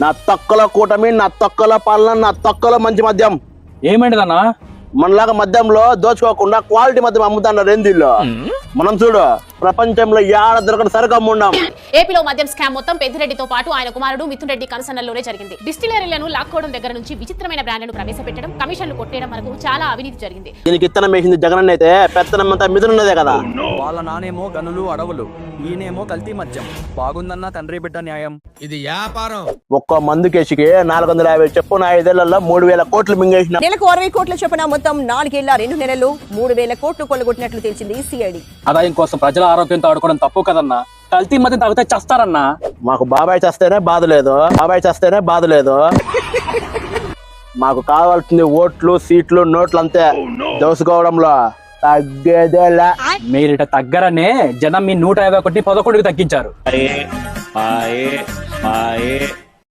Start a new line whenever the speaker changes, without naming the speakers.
నా తొక్కల కూటమి, నా తొక్కల పాలన, నా తొక్కల మంచి మద్యం.
ఏమైందన్నా?
మనలాగా మద్యంలో దోచుకోకుండా క్వాలిటీ మద్యం అమ్ముతున్నారు ఏందిల్లో. మనం చూడు, ప్రపంచంలో ఏడ దొరకని సరుకు అమ్ముండాం.
ఏపీలో మద్యం స్కామ్ మొత్తం పెద్దిరెడ్డితో పాటు ఆయన కుమారుడు మిథున్ రెడ్డి కన్సర్న్లోనే జరిగింది. డిస్టిలరీలను లాక్కోవడం దగ్గర నుంచి విచిత్రమైన బ్రాండ్లను ప్రవేశపెట్టడం, కమిషన్లు కొట్టేయడం వరకు చాలా అవినీతి జరిగింది.
దీనికి ఇత్తనం వేసింది జగన్ అయితే పెత్తనం అంతా మిథునున్నదే కదా.
వాళ్ళ నానేమో గనులు అడవులు, ఈయనేమో కల్తీ మద్యం. బాగుందన్న తండ్రి బిడ్డ న్యాయం.
ఇది వ్యాపారం.
ఒక్కో మందు కేసుకి 450 చెప్పున 5 ఏళ్లలో 3000 కోట్లు మింగేసిన.
నెలకు 60 కోట్ల చొప్పున మొత్తం 4 ఏళ్ల 2 నెలల్లో 3000 కోట్లు కొల్లగొట్టినట్లు తెలిసింది సిఐడి.
ఆదాయం కోసం ప్రజల ఆరోగ్యంతో ఆడుకోవడం తప్పు కదన్నా. కల్తీ మధ్య తాగితే చస్తారన్నా.
మాకు బాబాయ్ చేస్తేనే బాధ లేదు. మాకు కావాల్సింది ఓట్లు, సీట్లు, నోట్లు అంతే. దోసుకోవడంలో తగ్గేదేలా.
మీరిట తగ్గరనే జనం మీ 151 11కి తగ్గించారు.